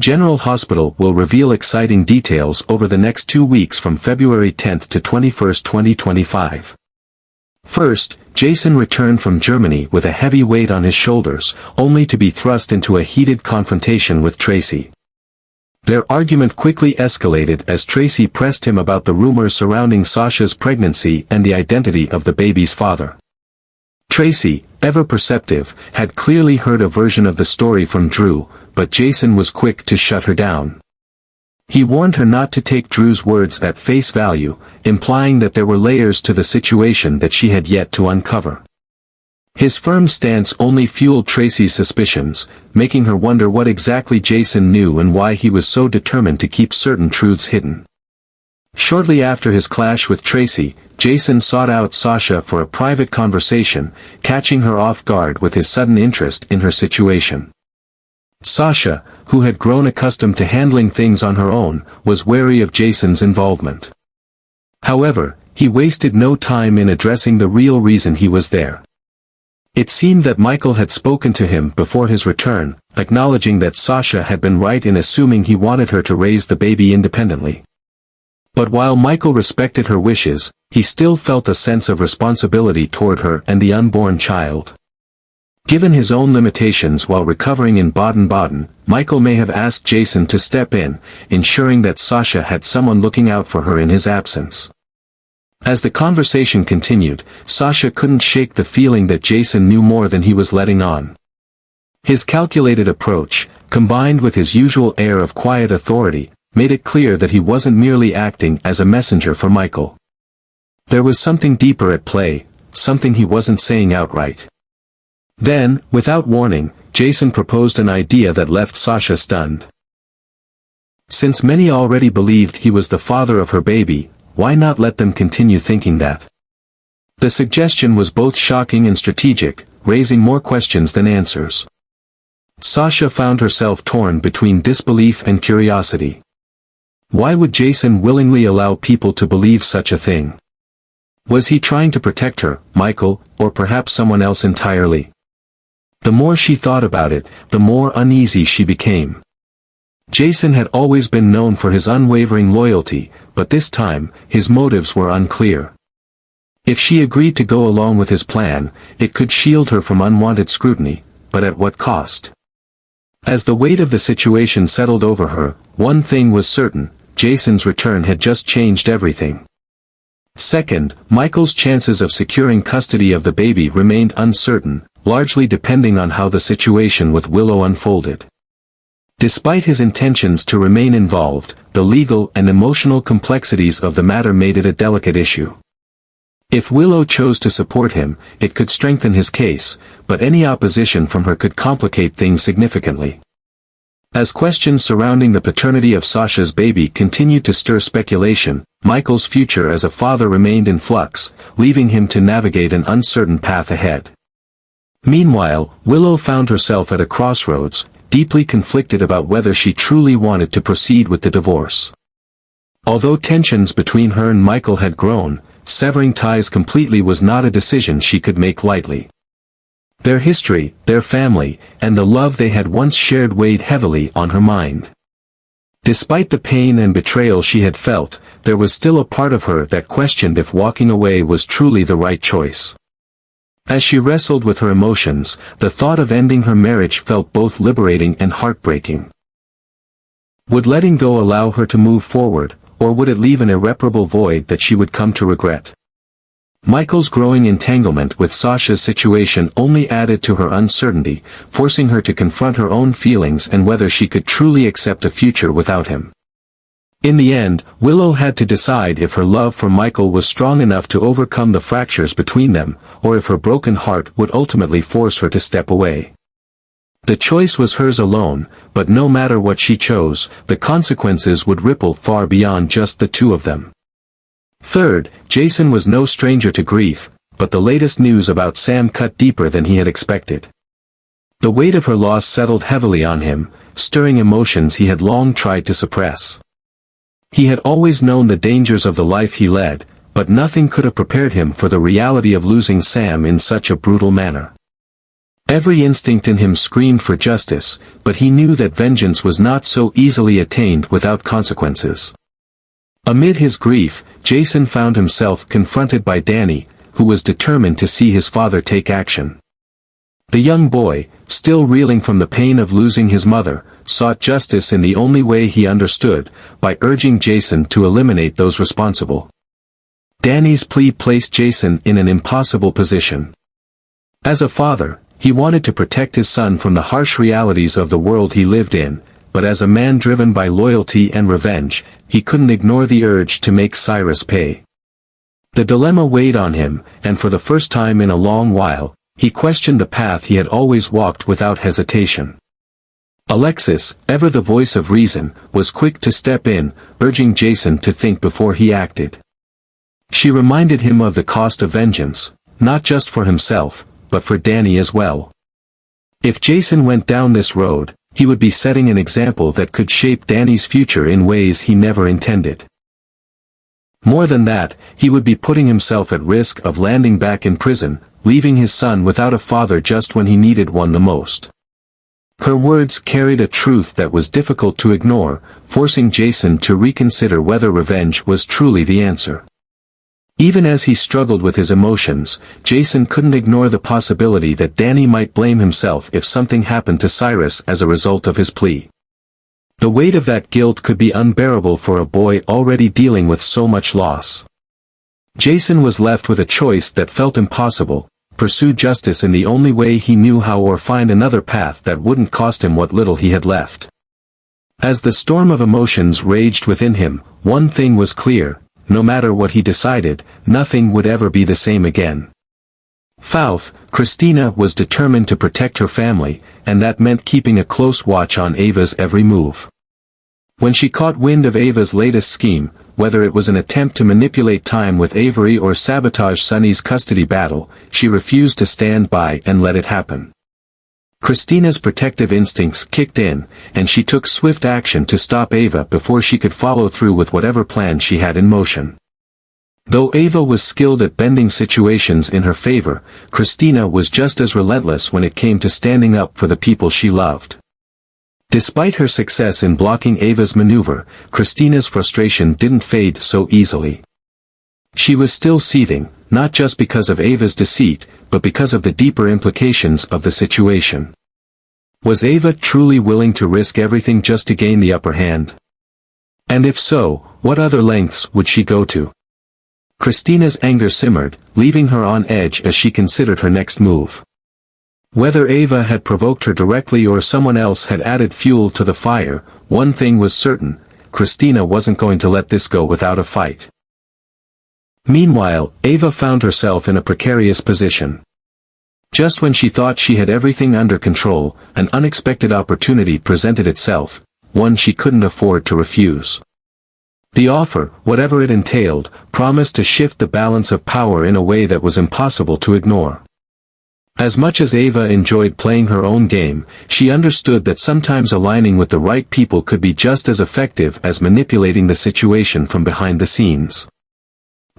General Hospital will reveal exciting details over the next 2 weeks from February 10th to 21st, 2025. First, Jason returned from Germany with a heavy weight on his shoulders, only to be thrust into a heated confrontation with Tracy. Their argument quickly escalated as Tracy pressed him about the rumors surrounding Sasha's pregnancy and the identity of the baby's father. Tracy, ever perceptive, had clearly heard a version of the story from Drew, but Jason was quick to shut her down. He warned her not to take Drew's words at face value, implying that there were layers to the situation that she had yet to uncover. His firm stance only fueled Tracy's suspicions, making her wonder what exactly Jason knew and why he was so determined to keep certain truths hidden. Shortly after his clash with Tracy, Jason sought out Sasha for a private conversation, catching her off guard with his sudden interest in her situation. Sasha, who had grown accustomed to handling things on her own, was wary of Jason's involvement. However, he wasted no time in addressing the real reason he was there. It seemed that Michael had spoken to him before his return, acknowledging that Sasha had been right in assuming he wanted her to raise the baby independently. But while Michael respected her wishes, he still felt a sense of responsibility toward her and the unborn child. Given his own limitations while recovering in Baden-Baden, Michael may have asked Jason to step in, ensuring that Sasha had someone looking out for her in his absence. As the conversation continued, Sasha couldn't shake the feeling that Jason knew more than he was letting on. His calculated approach, combined with his usual air of quiet authority, made it clear that he wasn't merely acting as a messenger for Michael. There was something deeper at play, something he wasn't saying outright. Then, without warning, Jason proposed an idea that left Sasha stunned. Since many already believed he was the father of her baby, why not let them continue thinking that? The suggestion was both shocking and strategic, raising more questions than answers. Sasha found herself torn between disbelief and curiosity. Why would Jason willingly allow people to believe such a thing? Was he trying to protect her, Michael, or perhaps someone else entirely? The more she thought about it, the more uneasy she became. Jason had always been known for his unwavering loyalty, but this time, his motives were unclear. If she agreed to go along with his plan, it could shield her from unwanted scrutiny, but at what cost? As the weight of the situation settled over her, one thing was certain: Jason's return had just changed everything. Second, Michael's chances of securing custody of the baby remained uncertain, largely depending on how the situation with Willow unfolded. Despite his intentions to remain involved, the legal and emotional complexities of the matter made it a delicate issue. If Willow chose to support him, it could strengthen his case, but any opposition from her could complicate things significantly. As questions surrounding the paternity of Sasha's baby continued to stir speculation, Michael's future as a father remained in flux, leaving him to navigate an uncertain path ahead. Meanwhile, Willow found herself at a crossroads, deeply conflicted about whether she truly wanted to proceed with the divorce. Although tensions between her and Michael had grown, severing ties completely was not a decision she could make lightly. Their history, their family, and the love they had once shared weighed heavily on her mind. Despite the pain and betrayal she had felt, there was still a part of her that questioned if walking away was truly the right choice. As she wrestled with her emotions, the thought of ending her marriage felt both liberating and heartbreaking. Would letting go allow her to move forward, or would it leave an irreparable void that she would come to regret? Michael's growing entanglement with Sasha's situation only added to her uncertainty, forcing her to confront her own feelings and whether she could truly accept a future without him. In the end, Willow had to decide if her love for Michael was strong enough to overcome the fractures between them, or if her broken heart would ultimately force her to step away. The choice was hers alone, but no matter what she chose, the consequences would ripple far beyond just the two of them. Third, Jason was no stranger to grief, but the latest news about Sam cut deeper than he had expected. The weight of her loss settled heavily on him, stirring emotions he had long tried to suppress. He had always known the dangers of the life he led, but nothing could have prepared him for the reality of losing Sam in such a brutal manner. Every instinct in him screamed for justice, but he knew that vengeance was not so easily attained without consequences. Amid his grief, Jason found himself confronted by Danny, who was determined to see his father take action. The young boy, still reeling from the pain of losing his mother, sought justice in the only way he understood, by urging Jason to eliminate those responsible. Danny's plea placed Jason in an impossible position. As a father, he wanted to protect his son from the harsh realities of the world he lived in, but as a man driven by loyalty and revenge, he couldn't ignore the urge to make Cyrus pay. The dilemma weighed on him, and for the first time in a long while, he questioned the path he had always walked without hesitation. Alexis, ever the voice of reason, was quick to step in, urging Jason to think before he acted. She reminded him of the cost of vengeance, not just for himself, but for Danny as well. If Jason went down this road, he would be setting an example that could shape Danny's future in ways he never intended. More than that, he would be putting himself at risk of landing back in prison, leaving his son without a father just when he needed one the most. Her words carried a truth that was difficult to ignore, forcing Jason to reconsider whether revenge was truly the answer. Even as he struggled with his emotions, Jason couldn't ignore the possibility that Danny might blame himself if something happened to Cyrus as a result of his plea. The weight of that guilt could be unbearable for a boy already dealing with so much loss. Jason was left with a choice that felt impossible: pursue justice in the only way he knew how or find another path that wouldn't cost him what little he had left. As the storm of emotions raged within him, one thing was clear: no matter what he decided, nothing would ever be the same again. Fouth, Christina was determined to protect her family, and that meant keeping a close watch on Ava's every move. When she caught wind of Ava's latest scheme, whether it was an attempt to manipulate time with Avery or sabotage Sunny's custody battle, she refused to stand by and let it happen. Christina's protective instincts kicked in, and she took swift action to stop Ava before she could follow through with whatever plan she had in motion. Though Ava was skilled at bending situations in her favor, Christina was just as relentless when it came to standing up for the people she loved. Despite her success in blocking Ava's maneuver, Christina's frustration didn't fade so easily. She was still seething, not just because of Ava's deceit, but because of the deeper implications of the situation. Was Ava truly willing to risk everything just to gain the upper hand? And if so, what other lengths would she go to? Christina's anger simmered, leaving her on edge as she considered her next move. Whether Ava had provoked her directly or someone else had added fuel to the fire, one thing was certain: Christina wasn't going to let this go without a fight. Meanwhile, Ava found herself in a precarious position. Just when she thought she had everything under control, an unexpected opportunity presented itself, one she couldn't afford to refuse. The offer, whatever it entailed, promised to shift the balance of power in a way that was impossible to ignore. As much as Ava enjoyed playing her own game, she understood that sometimes aligning with the right people could be just as effective as manipulating the situation from behind the scenes.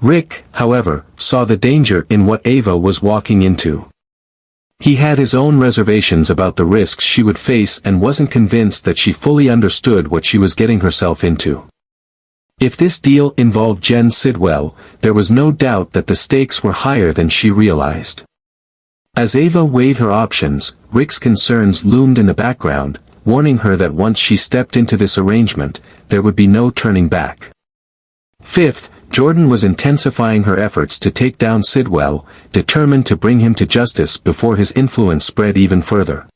Rick, however, saw the danger in what Ava was walking into. He had his own reservations about the risks she would face and wasn't convinced that she fully understood what she was getting herself into. If this deal involved Jen Sidwell, there was no doubt that the stakes were higher than she realized. As Ava weighed her options, Rick's concerns loomed in the background, warning her that once she stepped into this arrangement, there would be no turning back. Fifth, Jordan was intensifying her efforts to take down Sidwell, determined to bring him to justice before his influence spread even further.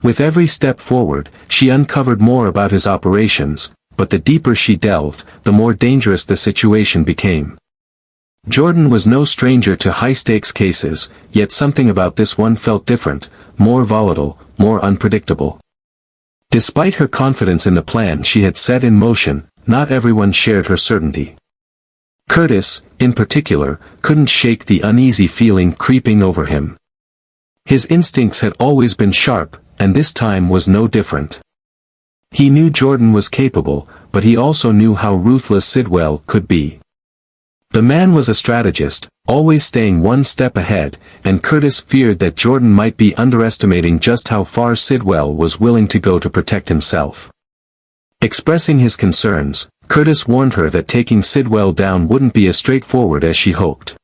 With every step forward, she uncovered more about his operations, but the deeper she delved, the more dangerous the situation became. Jordan was no stranger to high-stakes cases, yet something about this one felt different, more volatile, more unpredictable. Despite her confidence in the plan she had set in motion, not everyone shared her certainty. Curtis, in particular, couldn't shake the uneasy feeling creeping over him. His instincts had always been sharp, and this time was no different. He knew Jordan was capable, but he also knew how ruthless Sidwell could be. The man was a strategist, always staying one step ahead, and Curtis feared that Jordan might be underestimating just how far Sidwell was willing to go to protect himself. Expressing his concerns, Curtis warned her that taking Sidwell down wouldn't be as straightforward as she hoped.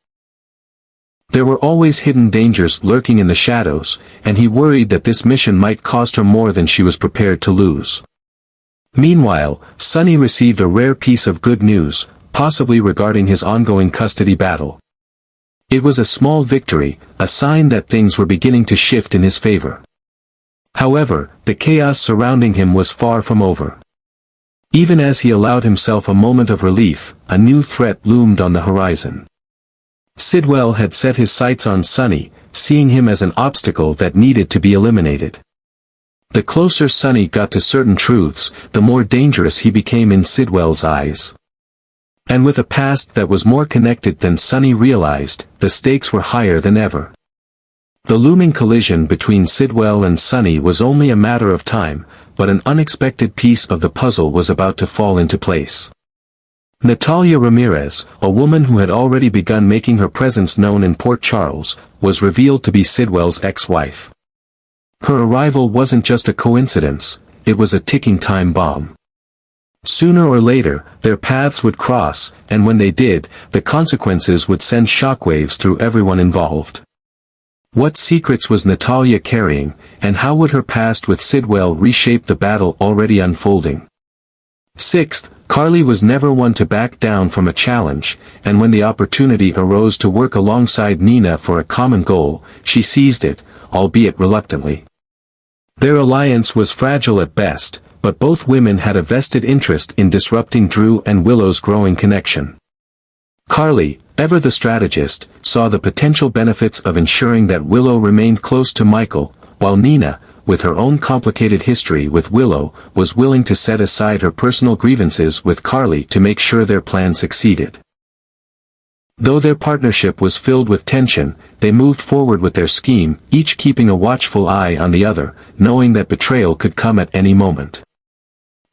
There were always hidden dangers lurking in the shadows, and he worried that this mission might cost her more than she was prepared to lose. Meanwhile, Sonny received a rare piece of good news, possibly regarding his ongoing custody battle. It was a small victory, a sign that things were beginning to shift in his favor. However, the chaos surrounding him was far from over. Even as he allowed himself a moment of relief, a new threat loomed on the horizon. Sidwell had set his sights on Sonny, seeing him as an obstacle that needed to be eliminated. The closer Sonny got to certain truths, the more dangerous he became in Sidwell's eyes. And with a past that was more connected than Sonny realized, the stakes were higher than ever. The looming collision between Sidwell and Sonny was only a matter of time, but an unexpected piece of the puzzle was about to fall into place. Natalia Ramirez, a woman who had already begun making her presence known in Port Charles, was revealed to be Sidwell's ex-wife. Her arrival wasn't just a coincidence, it was a ticking time bomb. Sooner or later, their paths would cross, and when they did, the consequences would send shockwaves through everyone involved. What secrets was Natalia carrying, and how would her past with Sidwell reshape the battle already unfolding? Sixth, Carly was never one to back down from a challenge, and when the opportunity arose to work alongside Nina for a common goal, she seized it, albeit reluctantly. Their alliance was fragile at best, but both women had a vested interest in disrupting Drew and Willow's growing connection. Carly, ever the strategist, saw the potential benefits of ensuring that Willow remained close to Michael, while Nina, with her own complicated history with Willow, was willing to set aside her personal grievances with Carly to make sure their plan succeeded. Though their partnership was filled with tension, they moved forward with their scheme, each keeping a watchful eye on the other, knowing that betrayal could come at any moment.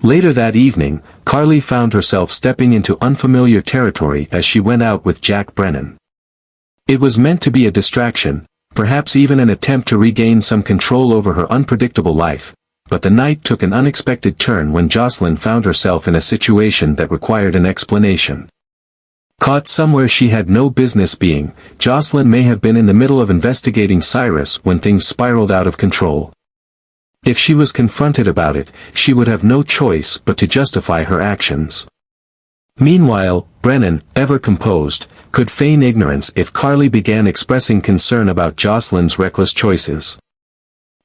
Later that evening, Carly found herself stepping into unfamiliar territory as she went out with Jack Brennan. It was meant to be a distraction, perhaps even an attempt to regain some control over her unpredictable life, but the night took an unexpected turn when Jocelyn found herself in a situation that required an explanation. Caught somewhere she had no business being, Jocelyn may have been in the middle of investigating Cyrus when things spiraled out of control. If she was confronted about it, she would have no choice but to justify her actions. Meanwhile, Brennan, ever composed, could feign ignorance if Carly began expressing concern about Jocelyn's reckless choices.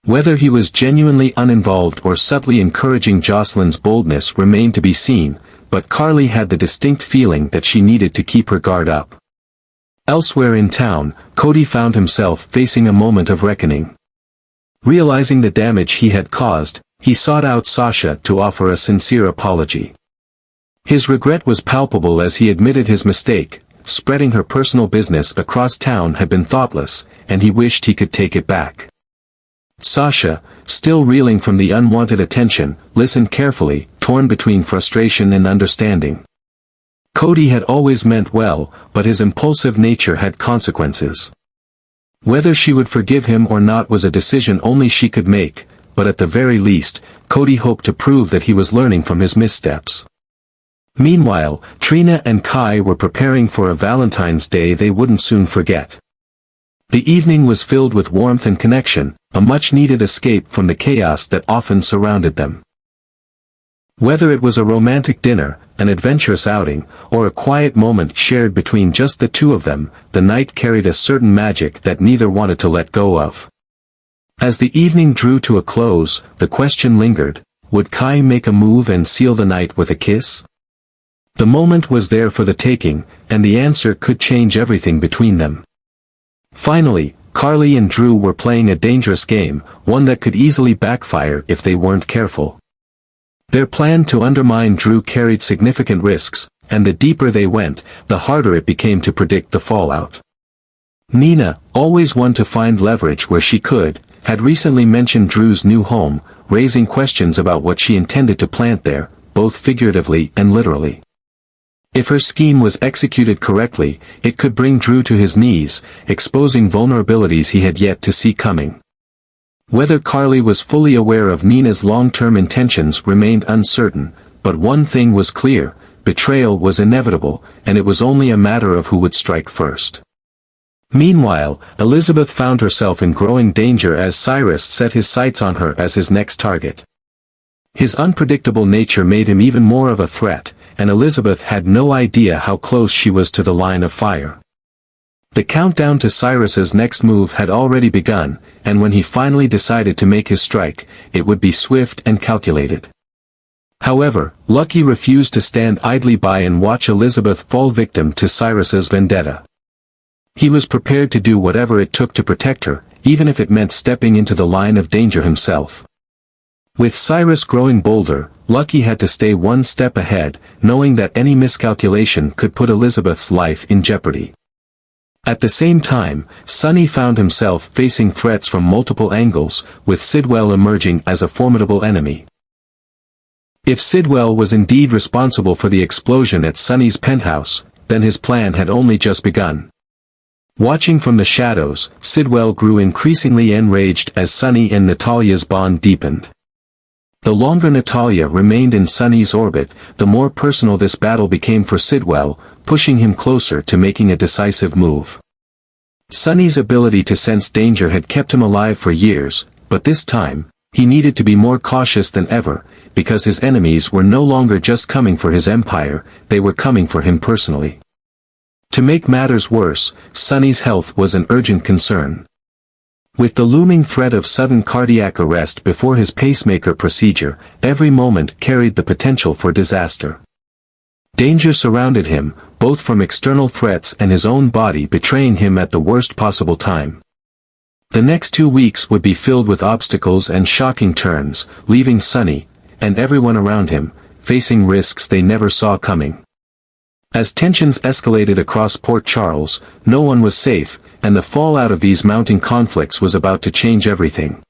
Whether he was genuinely uninvolved or subtly encouraging Jocelyn's boldness remained to be seen, but Carly had the distinct feeling that she needed to keep her guard up. Elsewhere in town, Cody found himself facing a moment of reckoning. Realizing the damage he had caused, he sought out Sasha to offer a sincere apology. His regret was palpable as he admitted his mistake. Spreading her personal business across town had been thoughtless, and he wished he could take it back. Sasha, still reeling from the unwanted attention, listened carefully, torn between frustration and understanding. Cody had always meant well, but his impulsive nature had consequences. Whether she would forgive him or not was a decision only she could make, but at the very least, Cody hoped to prove that he was learning from his missteps. Meanwhile, Trina and Kai were preparing for a Valentine's Day they wouldn't soon forget. The evening was filled with warmth and connection, a much-needed escape from the chaos that often surrounded them. Whether it was a romantic dinner, an adventurous outing, or a quiet moment shared between just the two of them, the night carried a certain magic that neither wanted to let go of. As the evening drew to a close, the question lingered, would Kai make a move and seal the night with a kiss? The moment was there for the taking, and the answer could change everything between them. Finally, Carly and Drew were playing a dangerous game, one that could easily backfire if they weren't careful. Their plan to undermine Drew carried significant risks, and the deeper they went, the harder it became to predict the fallout. Nina, always one to find leverage where she could, had recently mentioned Drew's new home, raising questions about what she intended to plant there, both figuratively and literally. If her scheme was executed correctly, it could bring Drew to his knees, exposing vulnerabilities he had yet to see coming. Whether Carly was fully aware of Nina's long-term intentions remained uncertain, but one thing was clear: betrayal was inevitable, and it was only a matter of who would strike first. Meanwhile, Elizabeth found herself in growing danger as Cyrus set his sights on her as his next target. His unpredictable nature made him even more of a threat, and Elizabeth had no idea how close she was to the line of fire. The countdown to Cyrus's next move had already begun, and when he finally decided to make his strike, it would be swift and calculated. However, Lucky refused to stand idly by and watch Elizabeth fall victim to Cyrus's vendetta. He was prepared to do whatever it took to protect her, even if it meant stepping into the line of danger himself. With Cyrus growing bolder, Lucky had to stay one step ahead, knowing that any miscalculation could put Elizabeth's life in jeopardy. At the same time, Sonny found himself facing threats from multiple angles, with Sidwell emerging as a formidable enemy. If Sidwell was indeed responsible for the explosion at Sonny's penthouse, then his plan had only just begun. Watching from the shadows, Sidwell grew increasingly enraged as Sonny and Natalia's bond deepened. The longer Natalia remained in Sonny's orbit, the more personal this battle became for Sidwell, pushing him closer to making a decisive move. Sonny's ability to sense danger had kept him alive for years, but this time, he needed to be more cautious than ever, because his enemies were no longer just coming for his empire, they were coming for him personally. To make matters worse, Sonny's health was an urgent concern. With the looming threat of sudden cardiac arrest before his pacemaker procedure, every moment carried the potential for disaster. Danger surrounded him, both from external threats and his own body betraying him at the worst possible time. The next 2 weeks would be filled with obstacles and shocking turns, leaving Sonny, and everyone around him, facing risks they never saw coming. As tensions escalated across Port Charles, no one was safe, and the fallout of these mounting conflicts was about to change everything.